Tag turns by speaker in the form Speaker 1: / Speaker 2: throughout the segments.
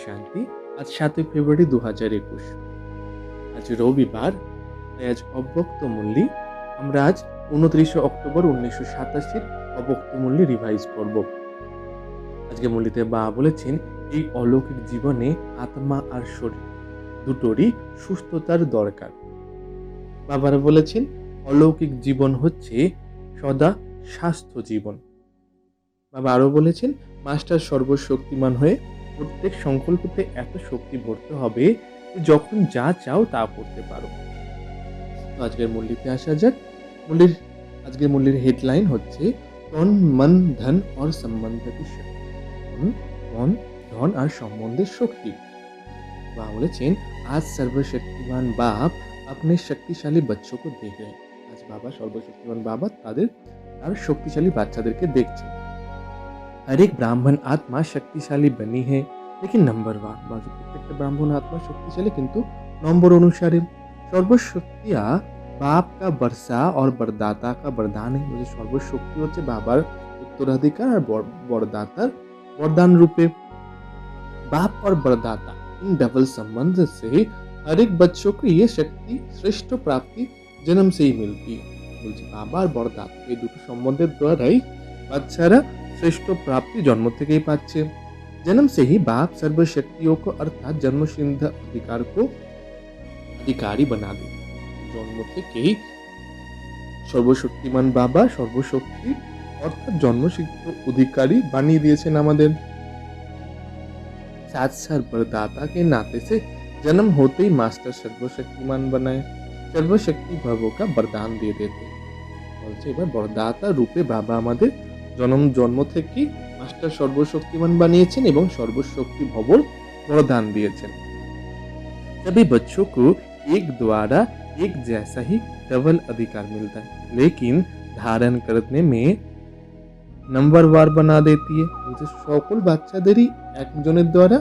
Speaker 1: শান্তি। আজ ৭ই ফেব্রুয়ারি ২০২১। আজ রবিবার, তাই আজ অব্যক্তমূল্যী। আমরা আজ ২৯শে অক্টোবর ১৯৮৭-র অব্যক্তমূল্যী রিভাইজ করব। আজকে মূল্যতে বাবা বলেছেন, এই অলৌকিক জীবনে আত্মা আর শরীর দুটোরই সুস্থতার দরকার। বাবারা বলেছেন, অলৌকিক জীবন হচ্ছে সদা স্বাস্থ্য জীবন। বাবা আরও বলেছেন, মাস্টার সর্বশক্তিমান হয়ে প্রত্যেক সংকল্পতে এত শক্তি ভরতে হবে যে যখন যা চাও তা করতে পারো। তো আজকের মূল্যতে আসা যাক। আজকের মূল্যের হেডলাইন হচ্ছে তন মন ধন और संबंध की शक्ति। মন, ধন আর সম্বন্ধের শক্তি। বাবা বলেছেন, আজ সর্বশক্তিমান বাপ अपने शक्तिशाली बच्चों को देख रहे हैं। আজ বাবা সর্বশক্তিমান বাবা তার শক্তিশালী বাচ্চাদেরকে দেখছেন। हर एक ब्राह्मण आत्मा शक्तिशाली बनी है, लेकिन नंबरवार। প্রত্যেকটা ব্রাহ্মণ আত্মা শক্তিশালী, কিন্তু নম্বর অনুসারে। সর্বশক্তিয়া বাপ কা বর্ষা और বরদাতা কা বরদান है। সর্বশক্তি হচ্ছে বাবার উত্তরাধিকার আর বরদাতার বরদান রূপে। बाप और बरदाता इन डबल संबंध से हर एक बच्चों को ये शक्ति श्रेष्ठ प्राप्ति जन्म से ही मिलती है। বলছে বাবা আর বরদাতা এই দুটো সম্বন্ধের দ্বারাই বাচ্চারা श्रेष्ठ प्राप्ति जन्म থেকেই পাচ্ছে। जन्म से ही बाप सर्व शक्तियों को अर्थात जन्मसिद्ध अधिकार को अधिकारी बना दे। जन्म থেকেই সর্বশক্তিমান বাবা সর্বশক্তি অর্থাৎ জন্মসিদ্ধ অধিকারী বানিয়ে দিয়েছেন আমাদের। साथ साथ बरदाता के नाते से जन्म होते ही मास्टर सर्वशक्तिमान बनाए, सर्वशक्ति भवों का वरदान दे देते। বলছে এবার বরদাতা রূপে বাবা আমাদের জন্ম থেকেই মাস্টার সর্বশক্তিমান বানিয়েছেন এবং সর্বশক্তি ভবর বরদান দিয়েছেন। सभी बच्चों को एक द्वारा एक जैसा ही डबल अधिकार मिलता है, लेकिन धारण करने में नंबरवार बना देती है। সকল বাচ্চাদেরই একজনের দ্বারা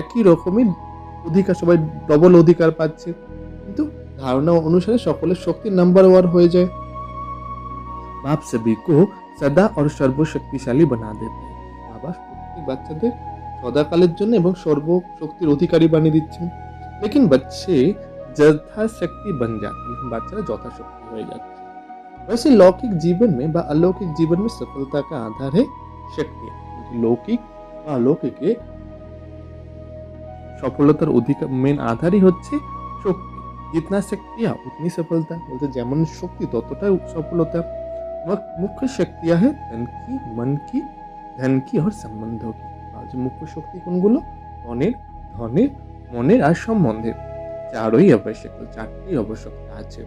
Speaker 1: একই রকমের অধিকার, সবাই ডবল অধিকার পাচ্ছে, কিন্তু ধারণা অনুসারে সকলের শক্তি নাম্বারওয়ার হয়ে যায়। बाप सभी को सदा और सर्वशक्तिशाली बना देते हैं। বাবা প্রত্যেক বাচ্চাদের সদাকালের জন্য এবং সর্বশক্তির অধিকারী বানিয়ে দিচ্ছেন। लेकिन बच्चे যথাশক্তি बन जाते हैं, বাচ্চারা যথাশক্তি হয়ে যাচ্ছে। वैसे लौकिक जीवन में व अलौकिक जीवन में सफलता का आधार है शक्ति। लौकिक বা অলৌকিকে সফলতার মেন আধারই হচ্ছে শক্তি। जितना शक्तियाँ उतनी सफलता। বলতে যেমন শক্তি ততটাই সফলতা। मुख्य शक्तियाँ है तन की, मन की, धन की और संबंधों की। যে মুখ্য শক্তি কোনগুলো? মনের, ধনের, মনের আর সম্বন্ধের। চারই আবশ্যক, চারটি আবশ্যকতা আছে।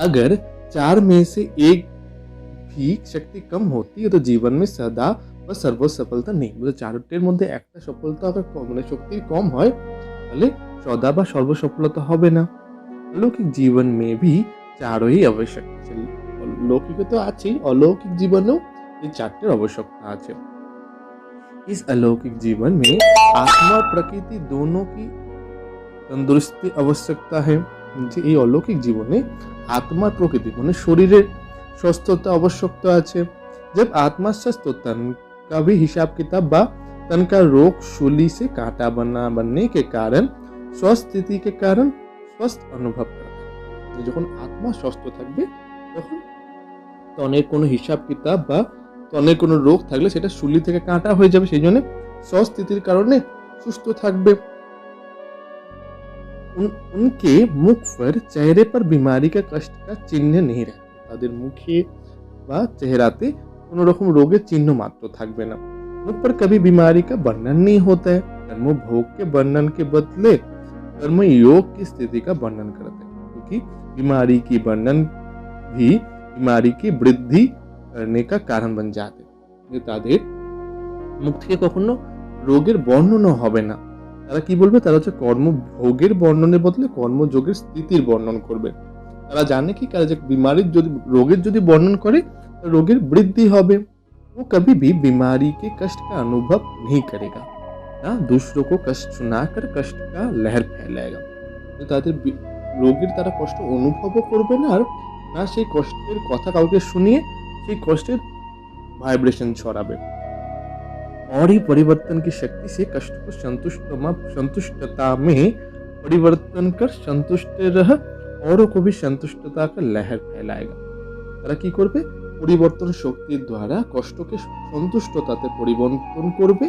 Speaker 1: अगर चार में से एक भी शक्ति कम होती है तो जीवन में सदा व सर्व सफलता नहीं। বলে চারটির মধ্যে একটা সফলতা আবার কম, মানে শক্তি কম হয়, তাহলে সদা বা সর্ব সফলতা হবে না। অলৌকিক জীবন में भी চারই আবশ্যক আছে। লৌকিকে তো আছেই, অলৌকিক জীবনেও এই চারটির আবশ্যকতা আছে। इस अलौकिक जीवन में आत्मा और प्रकृति दोनों की तंदुरुस्ती आवश्यकता है। যে এই অলৌকিক জীবনে आत्मा प्रकृति মানে শরীরের সুস্থতা আবশ্যকতা আছে। जब आत्मा स्वस्थ हो तन का भी हिसाब किताब बा तन का रोग शूली से कांटा बनने के कारण स्वस्थ स्थिति के कारण स्वस्थ अनुभव करता है। যখন আত্মা সুস্থ থাকবে তখন তনের কোনো হিসাব কিতাব বা তনের কোনো রোগ থাকলে সেটা শূলি থেকে কাঁটা হয়ে যাবে, সেই জন্য স্বস্থিতির কারণে সুস্থ থাকবে। उनके मुख पर चेहरे पर बीमारी का कष्ट का चिन्ह नहीं रहता। তাদের মুখে বা চেহারাতে কোনো রকম রোগের চিহ্ন মাত্র থাকবে না। मुख पर कभी बीमारी का वर्णन नहीं होता है। कर्म भोग के वर्णन के बदले कर्म योग की स्थिति का वर्णन करते हैं, क्योंकि बीमारी की वर्णन भी बीमारी की वृद्धि करने का कारण बन जाते हैं। তাদের মুখ থেকে কখনো রোগের বর্ণনা হবে না। তারা কি বলবে? তারা হচ্ছে কর্মভোগের বর্ণনের বদলে কর্মযোগের স্থিতির বর্ণন করবে। তারা জানে কি, যে রোগের যদি বর্ণন করে রোগের বৃদ্ধি হবে। वो कभी भी बीमारी के कष्ट का अनुभव नहीं करेगा, ना दूसरों को कष्ट सुनाकर कष्ट का लहर फैलाएगा। তাদের রোগের তারা কষ্ট অনুভবও করবে না, আর না সেই কষ্টের কথা কাউকে শুনিয়ে সেই কষ্টের ভাইব্রেশন ছড়াবে। और ही परिवर्तन की शक्ति से कष्ट को संतुष्टता में परिवर्तन कर संतुष्ट रह औरों को भी संतुष्टता का लहर फैलाएगा। তারা কি করবে? পরিবর্তন শক্তির দ্বারা কষ্টকে সন্তুষ্টতাতে পরিবর্তন করবে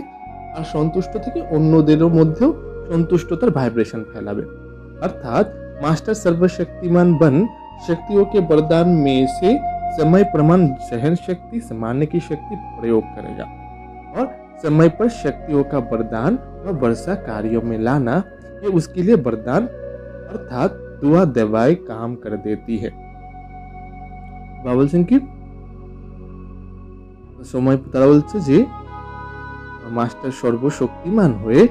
Speaker 1: আর সন্তুষ্ট থেকে অন্যদেরও মধ্যেও সন্তুষ্টতার ভাইব্রেশন ফেলাবে। अर्थात मास्टर सर्वशक्तिमान बन शक्तियों के वरदान में से समय प्रमाण सहन शक्ति समाने की शक्ति प्रयोग करेगा और समय पर शक्तियों का वरदान व वर्षा कार्यों में लाना ये उसके लिए वरदान अर्थात दुआ दवाएं काम कर देती है। বাবল সিং কি সময় তারা বলছে যে মাস্টার সর্বশক্তিমান হয়ে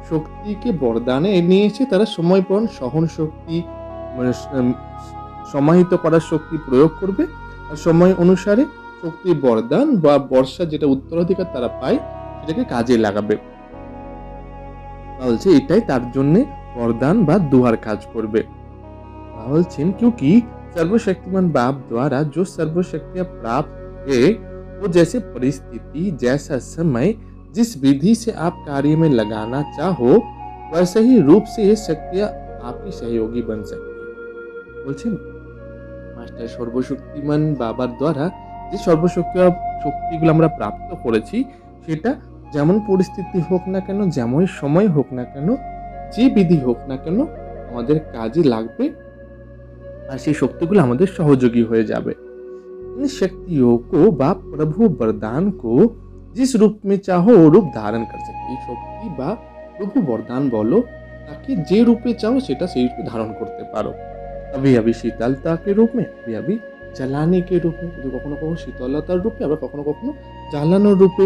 Speaker 1: শক্তিকে বরদানে নিয়ে এসে তারা সময়পূরণ সহন শক্তি মানে সমাহিত করার শক্তি প্রয়োগ করবে আর সময় অনুসারে শক্তির বরদান বা বর্ষা যেটা উত্তরাধিকার তারা পায় সেটাকে কাজে লাগাবে। বলছে এটাই তার জন্য বরদান বা দুয়ার কাজ করবে। বলছেন क्योंकि सर्वशक्तिमान बाप द्वारा जो सर्वशक्तियां प्राप्त है वो जैसे परिस्थिति जैसा समय जिस विधि से आप कार्य में लगाना चाहो वैसे ही रूप से ये शक्तियां आपकी सहयोगी बन सकती है। বলছেন মাস্টার সর্বশক্তিমান বাবার দ্বারা যে শক্তিগুলো আমরা প্রাপ্ত করেছি সেটা যেমন পরিস্থিতি হোক না কেন যেমন সময় হোক না কেন যে বিধি হোক না কেন আমাদের কাজে লাগবে আর সেই শক্তিগুলো আমাদের সহযোগী হয়ে যাবে। इन शक्तियों को বা প্রভু वरदान को जिस रूप में चाहो वो रूप धारण कर सकते। এই শক্তি বা প্রভু বরদান বলো তাকে যে রূপে চাও সেটা সেই রূপে ধারণ করতে পারো। अभी अभी शीतलता के रूप में अभी अभी जलाने के रूप में जो কখনো কখনো শীতলতার রূপে আবার কখনো কখনো জ্বালানোর রূপে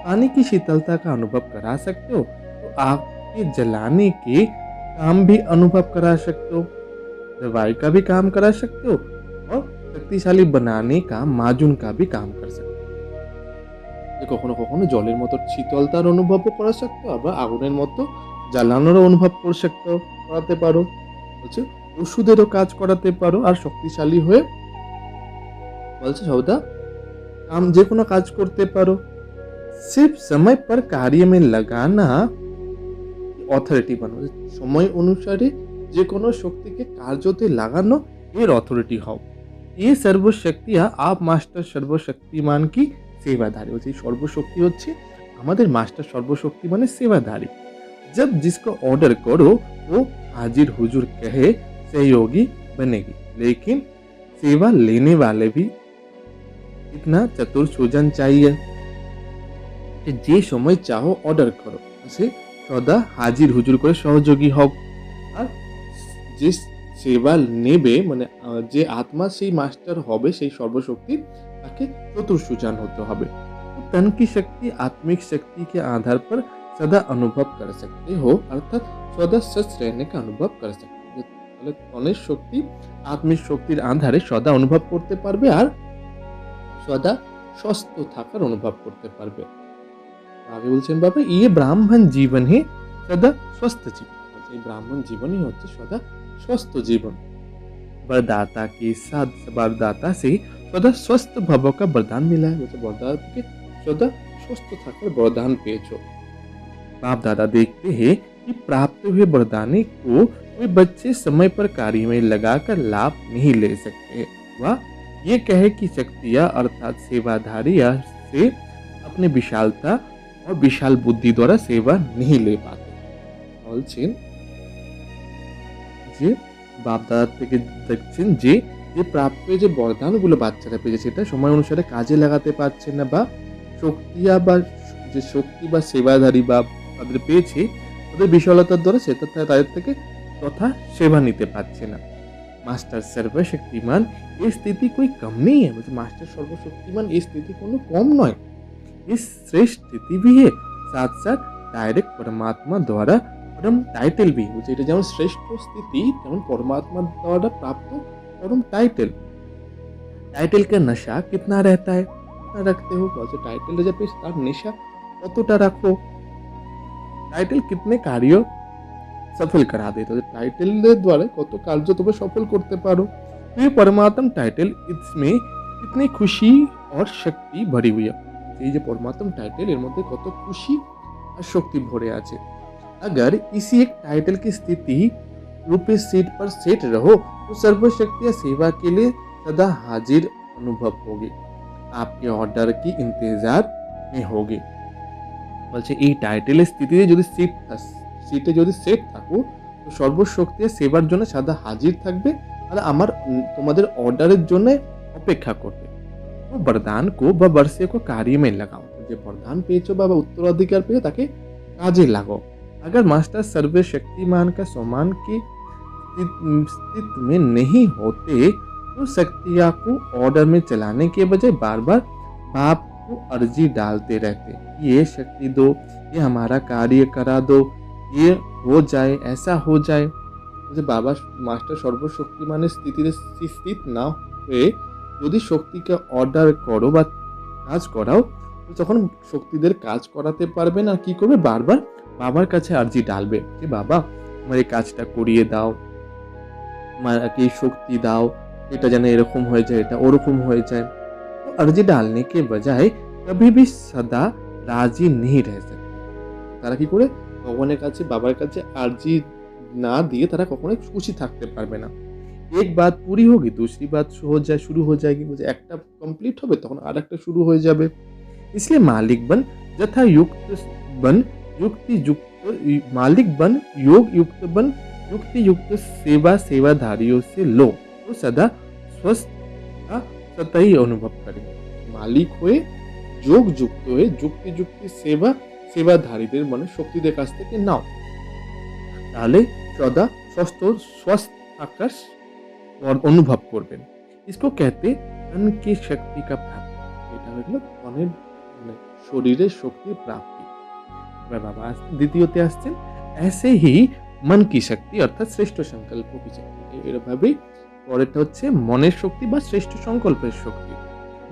Speaker 1: पानी की शीतलता का अनुभव करा सकते हो तो आपके जलाने के काम भी अनुभव करा सकते हो, दवाई का भी काम करा सकते हो और शक्तिशाली बनाने का माजुन का भी काम कर सकते हो। কখনো কখনো জলের মতো শীতলতার অনুভবও করা सकते हो আবার আগুনের মতো জ্বালানোর অনুভব করাতে পারো। বলছে ওষুধেরও কাজ করাতে পারো আর শক্তিশালী হয়ে বলছে সৌদা কাম যে কোনো কাজ করতে পারো। सिर्फ समय पर कार्य में लगाना অথরিটি বানানো সময় অনুসারে যে কোনো শক্তিকে কার্যতে লাগানো এর অথরিটি হও। ये सर्वशक्तियां आप मास्टर सर्वशक्तिमान की सेवाधारी বলছে সর্বশক্তি হচ্ছে আমাদের মাস্টার সর্বশক্তিমানের সেবাধারী। जब जिसको ऑर्डर करो वो हाजिर हुजूर कहे सहयोगी बनेगी लेकिन सेवा लेने वाले भी इतना चतुर सुजन चाहिए। যে সময় চাও অর্ডার করো সে সদা হাজির হুজুর করে সহযোগী হও আর যে সেবা নেবে মানে যে আত্মা সেই মাস্টার হবে সেই সর্বশক্তির তাকে চতুর সুজান হতে হবে। तन की शक्ति आत्मिक शक्ति के आधार पर सदा अनुभव कर सकते हो अर्थात सदा सच रहने का अनुभव कर सकते हो। তাহলে তনের শক্তি আত্মিক শক্তির আধারে সদা অনুভব করতে পারবে আর সদা সুস্থ থাকার অনুভব করতে পারবে। আগে বলছেন বাবা ये ब्राह्मण जीवन है सदा स्वस्थ जीवन। এই ব্রাহ্মণ জীবনই হচ্ছে সদা स्वस्थ जीवन। वरदाता के साथ वरदाता से सदा स्वस्थ भव का वरदान मिला है। বলছে वरदाता के सदा स्वस्थ থাকার वरदान পেয়েছো। बाप दादा देखते हैं कि प्राप्त हुए वरदाने को वे बच्चे समय पर कार्य में लगाकर लाभ नहीं ले सकते। वह ये कहे कि शक्तियाँ अर्थात सेवाधारिया से अपनी विशालता और विशाल बुद्धि द्वारा सेवा नहीं ले पाते। বলছেন যে বাপ দাদার থেকে দেখছেন যে যে প্রাপ্ত যে বরদানগুলো বাচ্চারা পেয়েছে সেটা সময় অনুসারে কাজে লাগাতে পারছে না বা শক্তিয়া বা যে শক্তি বা সেবাধারী বা তাদের পেয়েছে তাদের বিশালতার দ্বারা সেটা তাদের থেকে তথা সেবা নিতে পারছে না। मास्टर सर्वशक्तिमान ये स्थिति कोई कम नहीं है। मतलब मास्टर सर्वशक्तिमान ये स्थिति कोनो कम नয়, ये श्रेष्ठ स्थिति भी है साथ साथ डायरेक्ट परमात्मा द्वारा परम टाइटल भी। मुझे এটা যেমন শ্রেষ্ঠ স্থিতি তেমন পরমাত্মা দ্বারা প্রাপ্ত परम टाइटल। टाइटल का नशा कितना रहता है कितना रखते हो? বলছে টাইটেল जब তার নেশা কতটা রাখো, টাইটেল कितने कार्य सफल करा देते हो, टाइटल द्वारा কত কার্য তোমরা সফল করতে পারো। ये परमात्मा टाइटल इसमें कितनी खुशी और शक्ति भरी हुई है। এই যে পরমাত্ম টাইটেল এর মধ্যে কত খুশি আর শক্তি ভরে আছে। अगर इसी एक टाइटल की स्थिति रूपी सीट पर सेट रहो तो सर्वशक्तियां सेवा के लिए सदा हाजिर अनुभव होगी, आपके ऑर्डर की इंतजार में होगी। বলছে এই টাইটেলের স্থিতিতে যদি সিটে যদি সেট থাকো তো সর্বশক্তি সেবার জন্য সদা হাজির থাকবে আর আমার তোমাদের অর্ডারের জন্য অপেক্ষা করবে। তো বরদান কো বা বর্ষে কো कार्य में लगाओ, যে বরদান পেয়েছো বা উত্তরাধিকার পেয়ে তাকে কাজে লাগাও। अगर मास्टर सर्वशक्तिमान का सम्मान की स्थिति में नहीं होते तो शक्तियाँ को ऑर्डर में चलाने के बजाय बार बार बाप को अर्जी डालते रहते, ये शक्ति दो, ये हमारा कार्य करा दो, ये हो जाए, ऐसा हो जाए। যে বাবা মাস্টার সর্বশক্তিমানের স্থিতিতে স্থিত না হয়ে যদি শক্তিকে অর্ডার করো বা কাজ করাও তখন শক্তিদের কাজ করাতে পারবে না, কি করবে বারবার বাবার কাছে আর্জি ডালবে যে বাবা আমার এই কাজটা করিয়ে দাও, আমাকে এই শক্তি দাও, এটা যেন এরকম হয়ে যায়, এটা ওরকম হয়ে যায়। তো আর্জি ডালনে কে বজায় কবি ভি সদা রাজি नहीं रह सकते। তারা কি করে ভগবানের কাছে বাবার কাছে আর্জি না দিয়ে তারা কখনোই খুশি থাকতে পারবে না। এক বাত পুরি হোগি दूसरी बात शुरू हो जाएगी, বলছে একটা কমপ্লিট হবে তখন আরেকটা শুরু হয়ে যাবে। इसलिए मालिक बन यथा युक्त बन युक्ति युक्त मालिक बन योग युक्त बन युक्ति युक्त सेवा सेवाधारियों से लो तो सदा स्वस्थ का सतही अनुभव करें। मालिक হয়ে যোগ যুক্ত হয়ে যুক্তি যুক্তি সেবা সেবাধারীদের মানে শক্তিদের কাছ থেকে নাও, তাহলে সদা স্वस्थ থাকার অনুভব করবেন। इसको कहते तन की शक्ति का प्राप्ति, এটা হলো মনের শরীরের শক্তির প্রাপ্তি। বাবা দ্বিতীয়তে আসছেন ऐसे ही मन की शक्ति অর্থাৎ শ্রেষ্ঠ সংকল্প কি শক্তি, এরভাবেই পরেরটা হচ্ছে মনের শক্তি বা শ্রেষ্ঠ সংকল্পের শক্তি।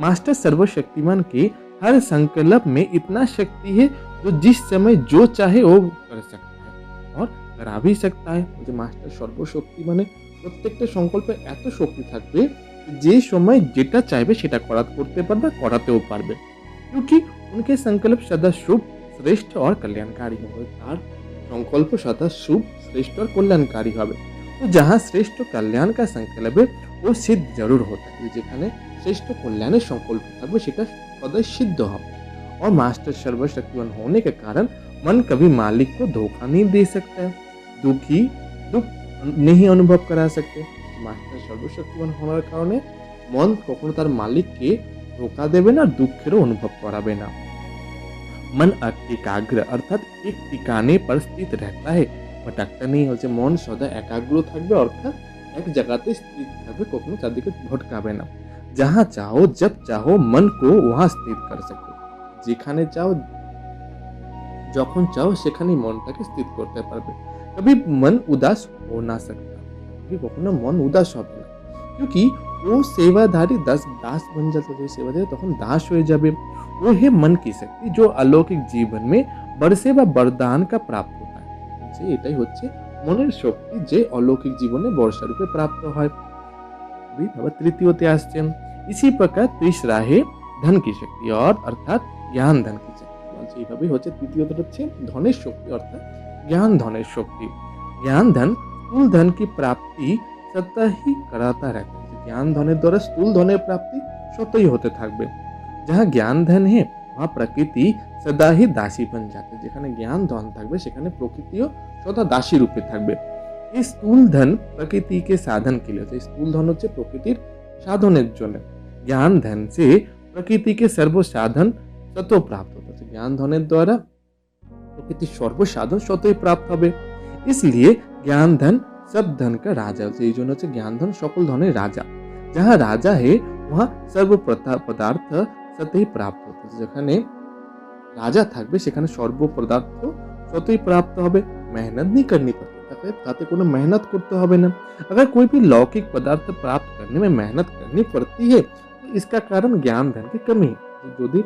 Speaker 1: मास्टर सर्वशक्तिमान के हर संकल्प में इतना शक्ति है जो जिस समय जो चाहे वो कर सकता है और करा भी सकता है। যে মাস্টার সর্বশক্তি মানে প্রত্যেকটা সংকল্পে এত শক্তি থাকবে যে সময় যেটা চাইবে সেটা করতে পারবে, করাতেও পারবে। क्योंकि उनके संकल्प सदा शुभ श्रेष्ठ और कल्याणकारी হবে, তার সংকল্প সদা শুভ শ্রেষ্ঠ और कल्याणकारी হবে। तो जहाँ श्रेष्ठ कल्याण का संकल्प है वो सिद्ध जरूर होता है, যেখানে श्रेष्ठ कल्याणের সংকল্প থাকবে সেটা সদাই সিদ্ধ হবে। और मास्टर सर्वशक्तिमान होने के कारण मन कभी मालिक को धोखा नहीं दे सकता है, दुख नहीं अनुभव करा सकते। मास्टर सर्वशक्तिमान হওয়ার কারণে মন কখনো তার মালিককে ধোকা দেবে না, দুঃখেরও অনুভব করাবে না। मन एकाग्र अर्थात एक ठिकाने पर स्थित रहता है, भटकता नहीं হচ্ছে মন সদা একাগ্র থাকবে অর্থাৎ এক জায়গাতে স্থির থাকবে, কখনো চারদিকে ভটকাবে না। जहाँ चाहो जब चाहो मन को वहाँ स्थित कर सकते, যেখানে চাও যখন চাও সেখানেই মনটাকে স্থির করতে পারবে। कभी मन उदास हो ना सकता, কখনো মন উদাস হবে না, क्योंकि वो सेवाधारी दास बन जाता है, सेवाधारी তখন দাস হয়ে যাবে। वो है मन की शक्ति जो अलौकिक जीवन में बरसे व वरदान का प्राप्त होता है, যে এটাই হচ্ছে মনের শক্তি যে অলৌকিক জীবনে বর্ষা রূপে প্রাপ্ত হয়। বাবা তৃতীয়তে আসছেন इसी प्रकार तीसरा है धन की शक्ति और अर्थात ज्ञान धन की शक्ति, বলছে এইভাবেই হচ্ছে তৃতীয়টা হচ্ছে ধনের শক্তি অর্থাৎ জ্ঞান ধনের শক্তি। ज्ञान धन স্থূল धन की प्राप्ति सतत ही कराता रहता है, ज्ञान धনের দ্বারা স্থূল ধনের প্রাপ্তি সতই হতে থাকবে। जहाँ ज्ञान धन है वहाँ प्रकृति सदा ही दासी बन जाती है, যেখানে জ্ঞান ধন থাকবে সেখানে প্রকৃতিও সদা দাসী রূপে থাকবে। এই স্থূল ধন প্রকৃতি के साधन के लिए, স্থূল ধন হচ্ছে প্রকৃতির সাধনের জন্য। ज्ञान धन से प्रकृति के सर्व साधन स्वतः प्राप्त होता है, ज्ञान धনের দ্বারা প্রকৃতির সর্ব সাধন स्वतः प्राप्त হবে। इसलिए ज्ञान धन सब धन का राजा, এই জন্য হচ্ছে জ্ঞান ধন সকল ধনের রাজা। जहाँ राजा है वहाँ सर्व पदार्थ स्वतः प्राप्त होता है, যেখানে রাজা থাকবে সেখানে সর্ব পদার্থ स्वतः प्राप्त হবে। मेहनत नहीं करनी पड़ती, তাতে কোনো মেহনত করতে হবে না। अगर कोई भी लौकिक पदार्थ प्राप्त करने में मेहनत करनी पड़ती है तो इसका कारण ज्ञान धन की कमी है। যদি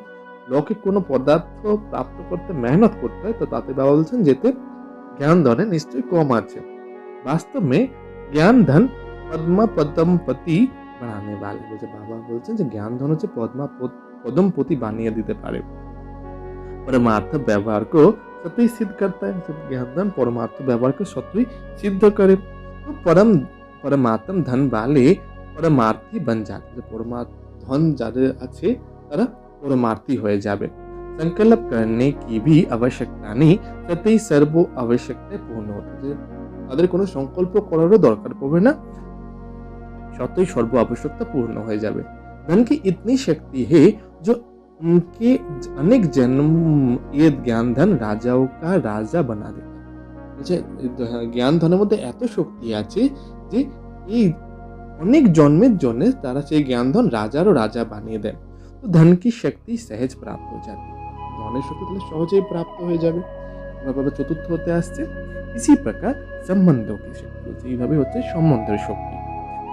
Speaker 1: লৌকিক কোনো পদার্থ প্রাপ্ত করতে মেহনত করতে হয় তো তাতে বাবা বলছেন যেতে জ্ঞান ধনে নিশ্চয়ই কম আছে। वास्तव में ज्ञान धन पद्मा पदमपति বানানে वाले, বলছে বাবা বলছেন যে জ্ঞান ধন হচ্ছে পদমপতি বানিয়ে দিতে পারে। परमार्थ व्यवहार को स्वतः ही सिद्ध करता है। जब ज्ञान धन परमार्थ व्यवहार को स्वतः ही सिद्ध करे तो परमात्म धन वाले परमार्थी बन जाते। जो परमार्थ धन যাদের আছে তারা परमार्थी হয়ে যাবে। संकल्प करने की भी आवश्यकता नहीं, स्वतः ही सर्व आवश्यकताएं पूर्ण होती है। তাদের কোনো সংকল্প করারও দরকার পড়বে না, स्वतः ही सर्व आवश्यकता पूर्ण হয়ে যাবে। धन की इतनी शक्ति है जो उनके अनेक जन्म ये ज्ञान धन राजाओं का राजा बना देता है। ज्ञान धনের মধ্যে এত শক্তি আছে যে এই অনেক জন্মের জন্য তারা সেই জ্ঞান ধন রাজারও রাজা বানিয়ে দেন। তো धन की शक्ति सहज प्राप्त हो जाती है। ধনের শক্তি তাহলে সহজেই প্রাপ্ত হয়ে যাবে। এভাবে চতুর্থ হতে আসছে इसी प्रकार संबंधों की शक्ति হচ্ছে, এইভাবে হচ্ছে সম্বন্ধের শক্তি।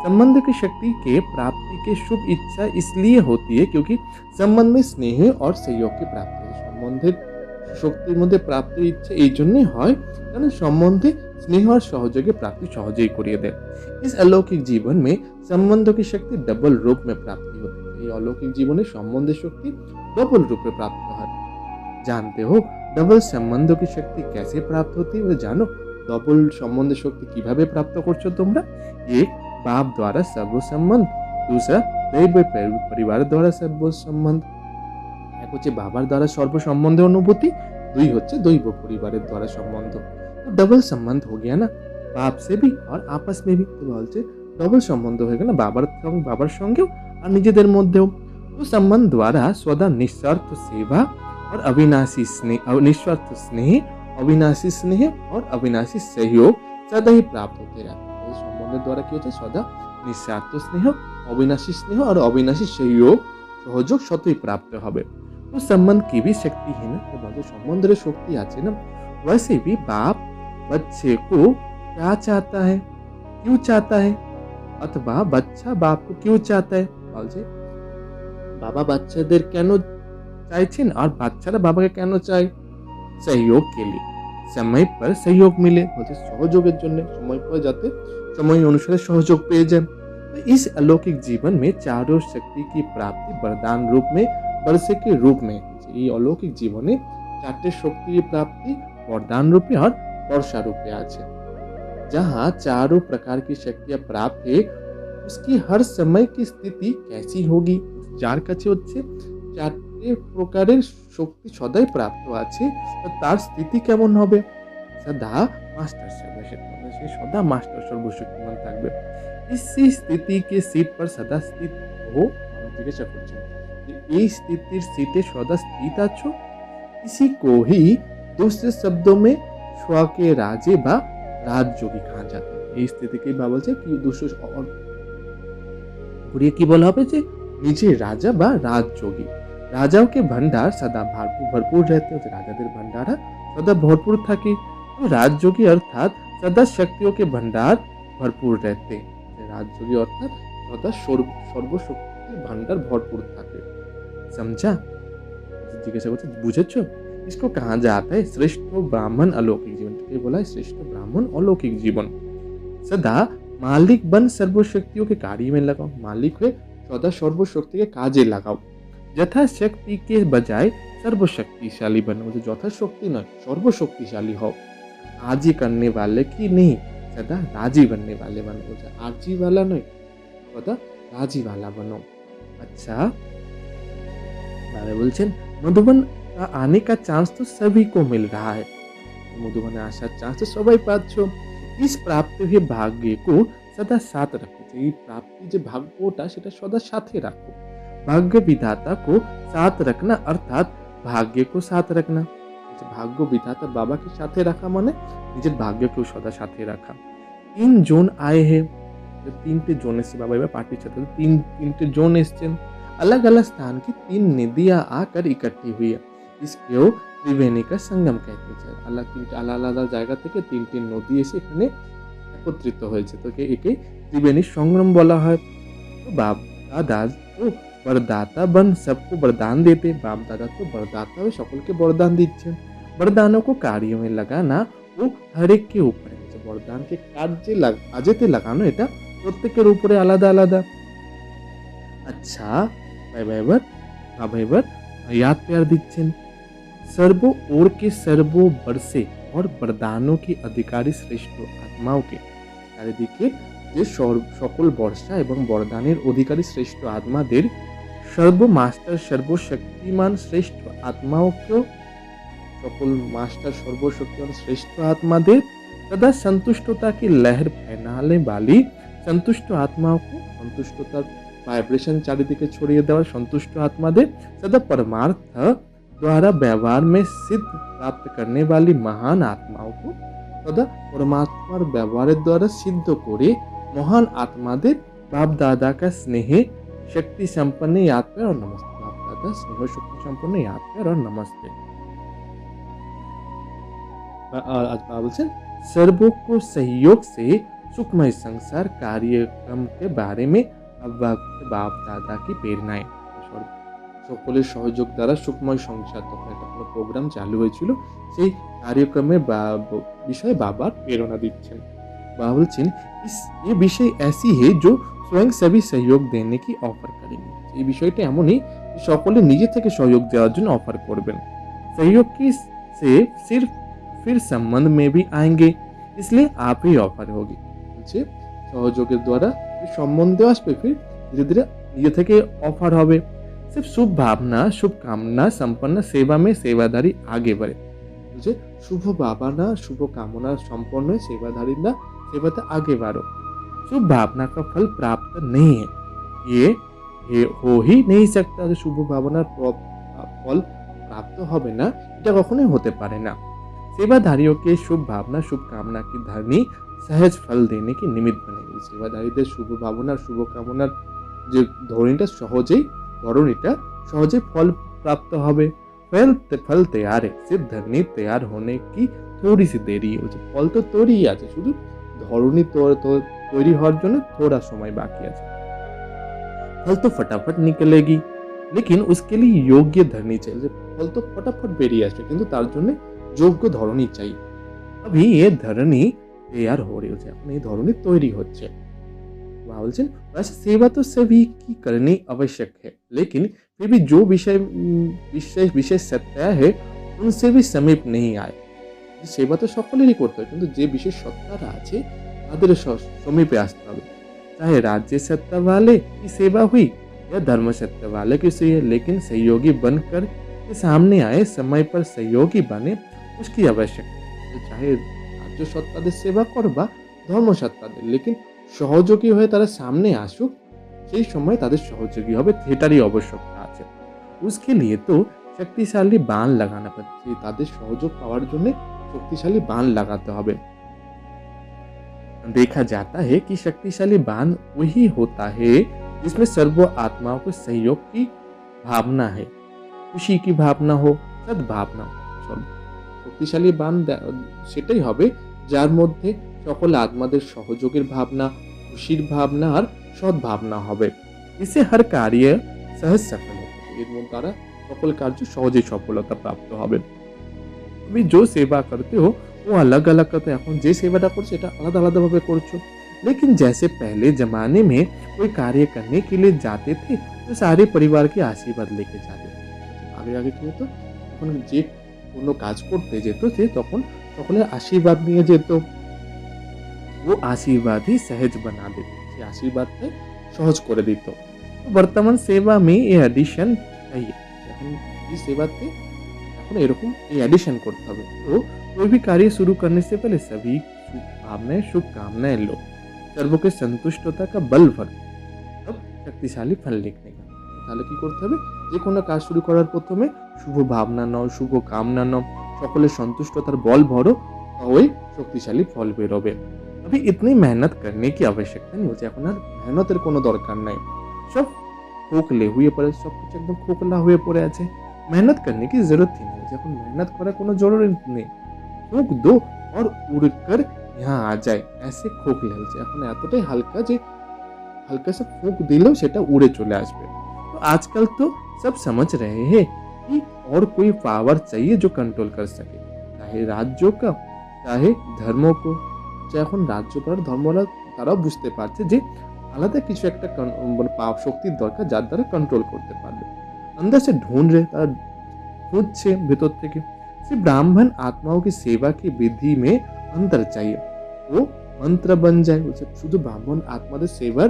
Speaker 1: संबंध की शक्ति के प्राप्ति के शुभ इच्छा इसलिए होती है क्योंकि संबंध में स्नेह और सहयोग की प्राप्ति है। সম্বন্ধের শক্তির মধ্যে প্রাপ্তির ইচ্ছা এই জন্যই হয় কারণ সম্বন্ধে স্নেহ আর সহযোগে प्राप्ति সহজেই করিয়ে দেয়। इस अलौकिक जीवन में संबंधों की शक्ति डबल रूप में प्राप्ति होती है। এই অলৌকিক জীবনে সম্বন্ধের শক্তি ডবল রূপে প্রাপ্ত হয়। जानते हो डबल संबंधों की शक्ति कैसे प्राप्त होती है? জানো ডবল সম্বন্ধের শক্তি কিভাবে প্রাপ্ত করছো তোমরা? एक बाप द्वारा सर्व संबंध, दूसरा दैव परिवार द्वारा सर्व संबंध। एक হচ্ছে বাবার দ্বারা সর্ব সম্বন্ধের অনুভূতি, দুই হচ্ছে দৈব পরিবারের দ্বারা সম্বন্ধ। তো डबल संबंध हो गया ना बाप से भी और आपस में भी। তো বলছে ডবল সম্বন্ধ হয়ে গেল বাবার সঙ্গেও আর নিজেদের মধ্যেও। तो संबंध द्वारा सदा निस्वार्थ सेवा और निस्वार्थ स्नेह, अविनाशी स्नेह और अविनाशी सहयोग सदा ही प्राप्त होते रहते हैं। সম্বন্ধের দ্বারা কি হচ্ছে সদা নিঃস্বার্থ স্নেহ, অবিনাশী স্নেহ और अविनाशी সহযোগ সতই প্রাপ্ত হবে। तो संबंध की भी शक्ति है ना, तो সম্বন্ধের শক্তি আছে না। वैसे भी बाप बच्चे को क्या चाहता है, क्यों चाहता है, अथवा बच्चा बाप को क्यों चाहता है? বলছে বাবা বাচ্চাদের কেন চাইছেন আর বাচ্চারা বাবাকে কেন চায়? सहयोग के लिए, समय पर सहयोग मिले, বলছে সহযোগের জন্য, সময় পরে যাতে সময় অনুসারে সহযোগ পেয়ে যান। तो इस अलौकिक जीवन में चारों शक्ति की प्राप्ति वरदान रूप में, वर्षे के रूप में। এই অলৌকিক জীবনে চারটে শক্তির প্রাপ্তি वरदान रूपे और वर्षा रूपे আছে। जहाँ चारों प्रकार की शक्तियां प्राप्त है उसकी हर समय की स्थिति कैसी होगी? যার কাছে হচ্ছে চারটে প্রকারের শক্তি সদাই প্রাপ্ত আছে তার স্থিতি কেমন হবে? সদা মাস্টার সর্বশক্তিমান, সে সদা মাস্টার সর্বশক্তিমান থাকবে। इसी स्थिति के सीट पर सदा स्थित हो, জিজ্ঞাসা করছেন যে এই স্থিতির সিটে সদা স্থিত আছো। इसी को ही दूसरे शब्दों में स्व के राजे বা রাজযোগী कहा जाता है। এই স্থিতিকেই বা বলছে কি দুসর ঘুরিয়ে কি বলা হবে যে নিজে রাজা বা রাজযোগী। राजाओं के भंडार सदा भरपूर रहते हैं, राजाদের भंडार सदा भरपूर থাকে। राजयोगी अर्थात सदा शक्तियों के भंडार भरपूर रहते हैं। राजयोगी अर्थात सदा सर्वशक्तिर भंडार भरपूर থাকে। समझा? जिज्ञासा করছে বুঝেছো? इसको कहा जाता है श्रेष्ठ ब्राह्मण अलौकिक जीवन। ये बोला है श्रेष्ठ ब्राह्मण अलौकिक जीवन। सदा मालिक बन सर्वशक्तियों के कार्य में लगाओ, मालिक हुए सदा सर्वशक्ति के काजे लगाओ। যথাশক্তি के बजाय सर्वशक्तिशाली बनो, जो যথাশক্তি নয় सर्वशक्तिशाली हो। आजी करने वाले की नहीं, सदा राजी बनने वाले बनो। आजी वाला नहीं, सदा राजी वाला बनो। अच्छा, बारे बोलছেন मधुबन का आने का चांस तो सभी को मिल रहा है। मधुबने आसार चांस तो सबाई पाচ্ছো। इस प्राप्त हुए भाग्य को सदा साथ रखो। এই প্রাপ্তি যে ভাগ্যটা সেটা সদা সাথে রাখো। भाग्य विधाता को साथ रखना अर्थात भाग्य को साथ रखना। भाग्य विधाता बाबा के साथे रखा माने निजे भाग्य को सदा साथे रखा। 3 जोन आए हैं, 3टे जोन से बाबा এবার পার্টির সাথে 3टे जोन এসেছেন। अलग अलग स्थान की 3 नदियां आकर इकट्ठी हुई है, इसको त्रिवेणी का संगम कहते हैं। अलग 3टे আলাদা জায়গা থেকে 3টি নদী এসে এখানে একত্রিত হয়েছে, তো একে त्रिवेणी संगम বলা হয়। तो बाप दादा तो वरदाता बन सबको वरदान देते। बाप दादा तो वरदाता हुए सकल के वरदान दीच्छेन। वरदानों को कार्य में लगाना वो हर एक के ऊपर है। वरदान के काजेते लगानो এটা প্রত্যেকের উপরে আলাদা আলাদা। अच्छा, এবার ভাবে এবার याद प्यार दिच्छेन सर्वो ओर के सर्वो बरसे और वरदानों की अधिकारी श्रेष्ठ आत्माओं के চারিদিকে যে সকল বর্ষা এবং বরদানের অধিকারী শ্রেষ্ঠ আত্মাদের সর্ব মাস্টার সর্বশক্তিমান শ্রেষ্ঠ আত্মাওকেও সকল মাস্টার সর্বশক্তিমান শ্রেষ্ঠ আত্মাদের सदा संतुष्टता की लहर फैलाने वाली संतुष्ट आत्माओं को संतुष्टतार वाइब्रेशन चारिदिके छड़िए देওয়ার संतुष्ट आत्माদের सदा परमार्थ द्वारा व्यवहार में सिद्ध प्राप्त करने वाली महान आत्माओं को सदा परमात्मार व्यवहारेर द्वारा सिद्ध करे महान आत्माদের बाप दादा का स्नेह शक्ति संपन्न याद प्यार और नमस्ते बाप दादा स्नेह शक्ति संपन्न याद प्यार और नमस्ते। आज बाबा बोलছেন सर्वों को सहयोग से सुखमय संसार कार्यक्रम के बारे में बाप दादा की प्रेरणाएं সকলের সহযোগ দ্বারা সুখময় সংসার তখন একটা কোনো প্রোগ্রাম চালু হয়েছিল সেই কার্যক্রমের বিষয়ে বাবার প্রেরণা দিচ্ছেন। বাবা বলছেন ये विषय ऐसी है जो स्वयं सभी सहयोग देने की ऑफर करेंगे এই বিষয়টা এমনই সকলে নিজে থেকে সহযোগ দেওয়ার জন্য অফার করবেন। सहयोग की से सिर्फ फिर संबंध में भी आएंगे इसलिए आप ही ऑफर होगी বলছে সহযোগের দ্বারা সম্বন্ধে আসবে ফির ধীরে ধীরে নিজে থেকে অফার হবে। सिर्फ शुभ भावना शुभ कामना संपन्न सेवा में सेवाधारी आगे बढ़े बलছে शुभ भावना शुभ कामना संपन्न सेवाधारी ना सेवाते आगे बढ़ो। शुभ भावना का फल प्राप्त नहीं है ये हो ही नहीं सकता शुभ भावना फल प्राप्त হবে না এটা কখনোই হতে পারে না। सेवाधारियों के शुभ भावना शुभ कामना की धरनी सहज फल देने की निमित्त बनेगी सेवाधारीদের शुभ भावना शुभ कामनाর যে ধরনীটা সহজেই ধরনীটা সহজে ফল প্রাপ্ত হবে। फल तैयार है सिर्फ धरनी तैयार होने की थोड़ी सी देरी है फल तो तैयारी আছে শুধু ধরনী তৈরি হওয়ার জন্য थोड़ा समय बाकी আছে। फल तो फटाफट निकलेगी लेकिन उसके लिए योग्य धरनी चाहिए फल तो फटाफट বেরিয়ে আসবে কিন্তু তার জন্য যোগ্য ধরনী চাই। अभी ये धरनी तैयार हो रही है এখন এই ধরনী তৈরি হচ্ছে। वैसे सेवा तो सभी की करनी आवश्यक है लेकिन फिर भी जो विषय सत्य है उनसे भी समीप नहीं आए सेवा तो सकलेरই করতে হয় কিন্তু যে বিশেষ সত্তারা আছে তাদের समीपे আসতে হবে। चाहे राज्य सत्ता वाले की सेवा हुई या धर्म सत्ता वाले की हुई लेकिन सहयोगी बनकर के सामने आए समय पर सहयोगी बने उसकी आवश्यकता है। चाहे राज्य सत्ताদের सेवा করবা ধর্ম সত্তাদের लेकिन সহযোগী হয়ে তারা সামনে আসুক সেই সময় তাদের সহযোগী হবে সেটারই আবশ্যকতা আছে। उसके लिए तो शक्तिशाली बाण लगाना पड़ता তাদের সহযোগ পাওয়ার জন্য শক্তিশালী বাণ লাগাতে হবে। देखा जाता है कि शक्तिशाली बाण वही होता है जिसमें सर्व आत्माओं को सहयोग की भावना है खुशी की भावना हो सद्भावना हो। शक्तिशाली बाण সেটাই হবে যার মধ্যে সকল আত্মাদের সহযোগের ভাবনা খুশির ভাবনা আর সৎ ভাবনা হবে। इसे हर कार्य सहज सफल होगा এর মধ্যে দ্বারা সকল কার্য সহজেই সফলতা প্রাপ্ত হবে। তুমি जो सेवा करते हो वो अलग अलग करते এখন যে সেবাটা করছো এটা আলাদা আলাদা ভাবে করছো लेकिन जैसे पहले जमाने में कोई कार्य करने के लिए जाते थे तो सारे परिवार के आशीर्वाद लेके जाते थे। আগে আগে কি হতো তখন যে কোনো কাজ করতে যেত সে তখন সকলের আশীর্বাদ নিয়ে যেত वो आशीर्वाद ही सहज बना देते से आशीर्वाद से सहज कर दित। तो वर्तमान सेवा में ये एडिशन चाहिए এখন এই সেবাতে এখন এরকম এই এডিশন করতে হবে। तो कोई भी कार्य शुरू करने से पहले सभी शुभ भावनाएं शुभ कामनाएं लो सर्वों के संतुष्टता का बल भर तब शक्तिशाली फल लिखने का। তাহলে কি করতে হবে যে কোনো কাজ শুরু করার প্রথমে শুভ ভাবনা নাও শুভ কামনা নাও সকলের সন্তুষ্টতার বল ভরো ওই শক্তিশালী ফল বেরোবে। अभी इतनी मेहनत करने की आवश्यकता नहीं होती এখন আর মেহনতের কোনো দরকার নাই সব खोखले हुए पड़े सब कुछ एकदम खोखला हुए पड़े আছে मेहनत करने की जरूरत ही नहीं এখন मेहनत করার কোনো জরুরত নেই फूंक दो और उड़कर यहाँ आ जाए ऐसे खोखले হচ্ছে এখন এতটাই হালকা যে हल्का सा फूंक दिलो সেটা उड़े चले আসবে। तो आजकल तो सब समझ रहे हैं कि और कोई पावर चाहिए जो कंट्रोल कर सके चाहे राज्यों का चाहे धर्मों को এখন রাজ্যপাল ধর্মরা তারাও বুঝতে পারছে যে আলাদা কিছু একটা শক্তির দরকার যার দ্বারা কন্ট্রোল করতে পারবে। अंदर से ढूंढ रहे, তারা খুঁজছে ভেতর থেকে। सिर्फ ब्राह्मण आत्माओं की सेवा की विधि में अंतर चाहिए, वो मंत्र बन যায়। বলছে শুধু ব্রাহ্মণ আত্মাদের সেবার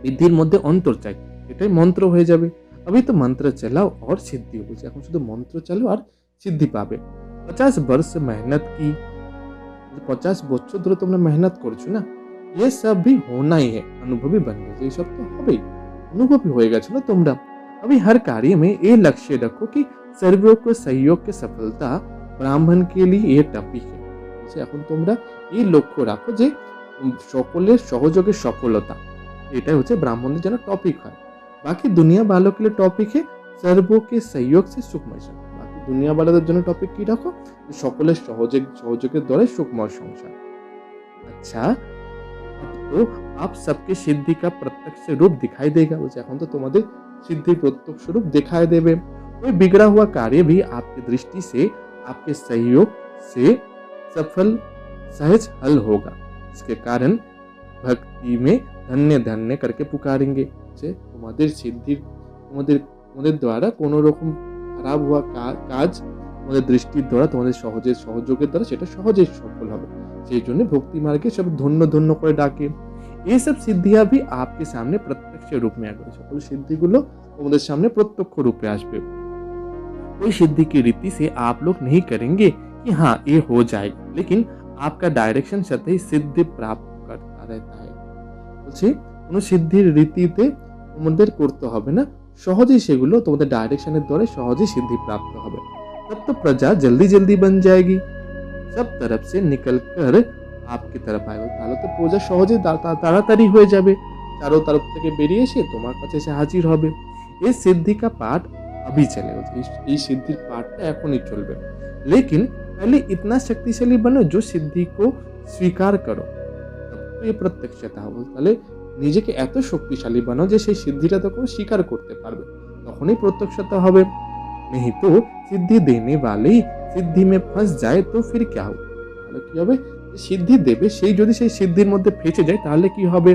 Speaker 1: বিধির মধ্যে অন্তর চাই, এটাই মন্ত্র হয়ে যাবে। अभी तो मंत्र चलाओ और सिद्धि हो। বলছে এখন শুধু মন্ত্র চালাও আর সিদ্ধি পাবে। 50 वर्ष मेहनत की, 50 বছর ধরে তোমরা মেহনত করছো না, ये सब भी होना ही है, अनुभवी बन गए, এই সব তো হবেই, अनुभवी হয়ে গেছো না তোমরা। अभी हर कार्य में ये लक्ष्य रखो कि सर्वों को सहयोग की सफलता ब्राह्मण के लिए ये टॉपिक है। বলছে এখন তোমরা এই লক্ষ্য রাখো যে সকলের সহযোগের সফলতা, এটাই হচ্ছে ব্রাহ্মণদের জন্য টপিক হয়। বাকি দুনিয়া वालों के लिए टॉपिक है सर्वों के सहयोग से सुखमय संसार। বাকি দুনিয়া वालोদের জন্য টপিক কি রাখো, সকলের সহযোগের দ্বারা সুখময় সংসার। अच्छा अब तो आप सबके सिद्धि का प्रत्यक्ष रूप दिखाई देगा। বলছে এখন তো তোমাদের सिद्धि प्रत्यक्ष रूप दिखाई देवे। कोई बिगड़ा हुआ कार्य भी आपकी दृष्टि से आपके सहयोग से सफल सहज हल होगा। इसके कारण भक्ति में धन्य धन्य करके पुकारेंगे। যে তোমাদের সিদ্ধি তোমাদের দ্বারা কোনো রকম খারাপ হওয়া কাজ তোমাদের দৃষ্টির দ্বারা তোমাদের সহযোগের দ্বারা সেটা সহজেই সফল হবে। সেই জন্য ভক্তি মার্গে সব ধন্য ধন্য করে ডাকে। ये सब सिद्धियां भी आपके सामने प्रत्यक्ष रूप में आगे, সকল সিদ্ধিগুলো তোমাদের সামনে প্রত্যক্ষ রূপে আসবে। कोई सिद्धि की रीति से आप लोग नहीं करेंगे कि हाँ ये हो जाएगा, लेकिन आपका डायरेक्शन सतही सिद्धि प्राप्त करता रहता है। বলছি কোনো সিদ্ধির রীতিতে তোমাদের করতে হবে না, সহজেই সেগুলো তোমাদের ডাইরেকশনের দ্বারা সহজেই সিদ্ধি প্রাপ্ত হবে। तब तो प्रजा जल्दी जल्दी बन जाएगी, सब तरफ से निकल कर आपकी तरफ आएगा। তাহলে তো প্রজা সহজেই তাড়াতাড়ি হয়ে যাবে, চারো তরফ থেকে বেরিয়ে এসে তোমার কাছে এসে হাজির হবে। এই সিদ্ধি का पाठ अभी चलेगा, এই সিদ্ধির পাঠটা এখনই চলবে। लेकिन पहले इतना शक्तिशाली बनो जो सिद्धि को स्वीकार करो, तब तो ये प्रत्यक्षता হবে। তাহলে নিজেকে এত শক্তিশালী বানাও যে সেই সিদ্ধিটা তোকে স্বীকার করতে পারবে, তখনই প্রত্যক্ষতা হবে। नहीं तो सिद्धि देने वाले ही सिद्धि में फंस जाए तो फिर क्या हो। তাহলে কি হবে, সিদ্ধি দেবে সেই যদি সেই সিদ্ধির মধ্যে ফেঁসে যায় তাহলে কি হবে।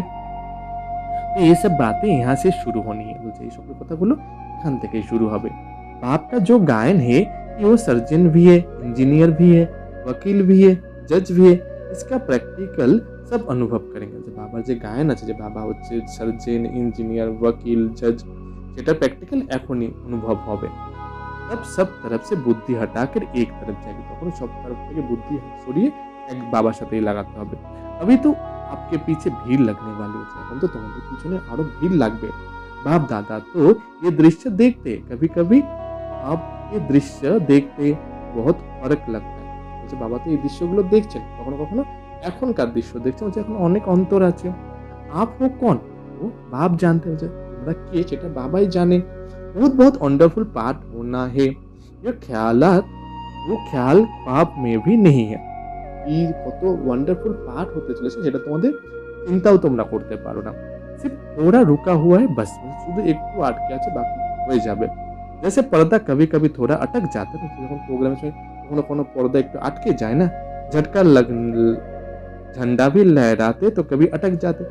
Speaker 1: तो ये सब बातें यहाँ से शुरू होनी है। বলছে এই সকল কথাগুলো এখান থেকেই শুরু হবে। बाप का जो गायन है कि वो सर्जन भी है, इंजीनियर भी है, वकील भी है, जज भी है, इसका प्रैक्टिकल सब अनुभव करेंगे। যে বাবার যে গায়ন আছে, যে বাবা হচ্ছে সার্জন, ইঞ্জিনিয়ার, ওয়াকিল, জজ, সেটা প্র্যাকটিক্যাল এখনই অনুভব হবে। तब सब तरफ से बुद्धि हटाकर एक तरफ जाएगी, তখন সব तरफ থেকে বুদ্ধি সরিয়ে এক বাবার সাথেই লাগাতে হবে। अभी तो आपके पीछे भीड़ लगने वाली है, এখন তো তোমাদের পিছনে আরো ভিড় লাগবে। बाप दादा तो ये दृश्य देखते, कभी कभी आप ये दृश्य देखते बहुत फर्क लगता है। বলছে বাবা তো এই দৃশ্যগুলো দেখছেন, কখনো কখনো এখনকার দৃশ্য দেখছেন, বলছে এখন অনেক অন্তর আছে। आप हो कौन, वो बाप जानते हैं, তোমরা কে সেটা বাবাই জানে। बहुत वंडरफुल पार्ट होना है, ये ख्यालात वो ख्याल पाप में भी नहीं है। এই কত ওয়ান্ডারফুল পার্ট হতে চলেছে সেটা তোমাদের চিন্তাও তোমরা করতে পারো না। सिर्फ थोड़ा रुका हुआ है बस, শুধু একটু আটকে আছে, বাকি হয়ে যাবে। जैसे पर्दा कभी कभी थोड़ा अटक जाता है, যখন প্রোগ্রামের সময় কখনো কোনো পর্দা একটু আটকে যায় না, झटका लग झंडा भी लहराते तो कभी अटक जाते,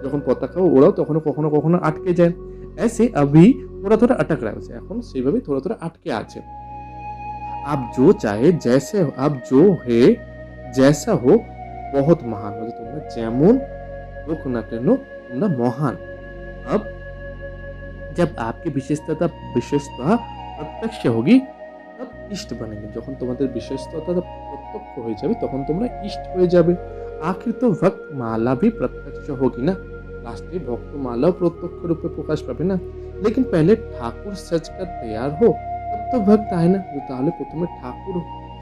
Speaker 1: যখন পতাকাও ওড়াও তখন কখনো কখনো আটকে যায়। ऐसे अभी थोड़ा थोड़ा अटक रहा है, এখন সেইভাবে थोड़ा थोड़ा আটকে আছে। आप जो चाहे जैसे हो, आप जो है जैसा हो बहुत महान हो, তোমরা যেমন হোক না কেন তোমরা মহান। अब जब आपकी विशेषता प्रत्यक्ष होगी तब इष्ट बनेंगे, যখন তোমাদের বিশেষতা প্রত্যক্ষ হয়ে যাবে তখন তোমরা ইষ্ট হয়ে যাবে। आखिर तो भक्त माला भी प्रत्यक्ष होगी ना, लास्टे भक्त माला प्रत्यक्ष रूप में प्रकाश पाবে না। लेकिन पहले ठाकुर सज कर तैयार हो तब तो भक्त आए ना, তাহলে প্রথমে ঠাকুর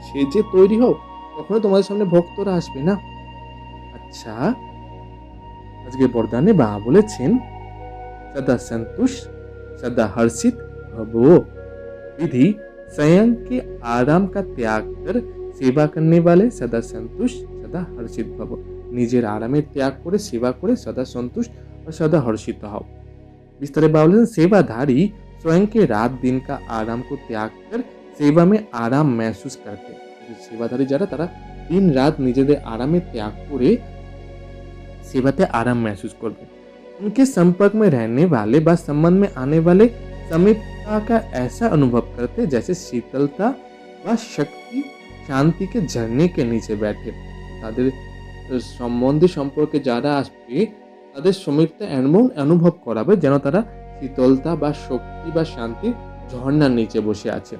Speaker 1: সেজে তৈরি হও, তখন তোমাদের সামনে ভক্তরা আসবে না। আচ্ছা আজকে বরদানে বাবা বলেছেন सदा संतुष्ट सदा हर्षित भवो, विधि स्वयं के आराम का त्याग कर सेवा करने वाले सदा संतुष्ट सदा हर्षित भवो। নিজের আরামের ত্যাগ করে সেবা করে সদা সন্তুষ্ট और सदा हर्षित হও। বিস্তারে বাবা বলেছেন सेवाधारी स्वयं के रात दिन का आराम को त्याग कर सेवा में आराम महसूस करते। सेवाधारी যারা তারা দিন রাত নিজেদের আরামের ত্যাগ করে सेवाते आराम महसूस करते। उनके संपर्क में रहने वाले व संबंध में आने वाले समीप का ऐसा अनुभव करते जैसे शीतलता व शक्ति शांति के झरने के নিচে बैठे। তাদের সম্বন্ধী সম্পর্কে যারা আসবে তাদের সময়টা এমন অনুভব করাবে যেন তারা শীতলতা বা শক্তি বা শান্তির ঝর্ণার নিচে বসে আছে।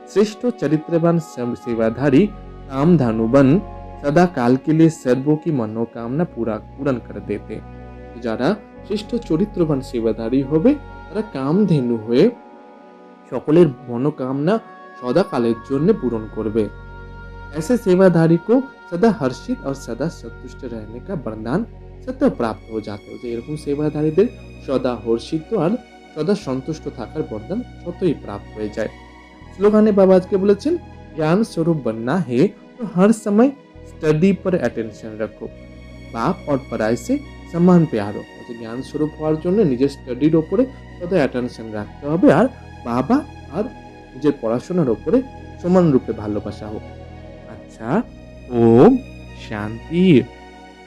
Speaker 1: श्रेष्ठ चरित्रवान सेवाधारी कामधेनुवन सदा काल के लिए सर्वों की मनोकामना पूर्ण कर देते। যারা শ্রেষ্ঠ চরিত্রবান সেবাধারী হবে তারা কামধেনু হয়ে সকলের মনোকামনা সদাকালের জন্য পূরণ করবে। ऐसे सेवाधारी को सदा हर्षित और सदा संतुष्ट रहने का वरदान सदा प्राप्त हो जाते हो। এরকম সেবাধারীদের সদা হর্ষিত আর সদা সন্তুষ্ট থাকার বরদান সতই প্রাপ্ত হয়ে যায়। স্লোগানে বাবা আজকে বলেছেন, ज्ञान स्वरूप बनना है तो हर समय स्टडी पर अटेंशन रखो, बाप और पढ़ाई से समान प्यार हो। জ্ঞান স্বরূপ হওয়ার জন্য নিজের স্টাডির ওপরে সদা অ্যাটেনশন রাখতে হবে আর বাবা আর নিজের পড়াশোনার ওপরে সমান রূপে ভালোবাসা হোক। আচ্ছা, ওম শান্তি।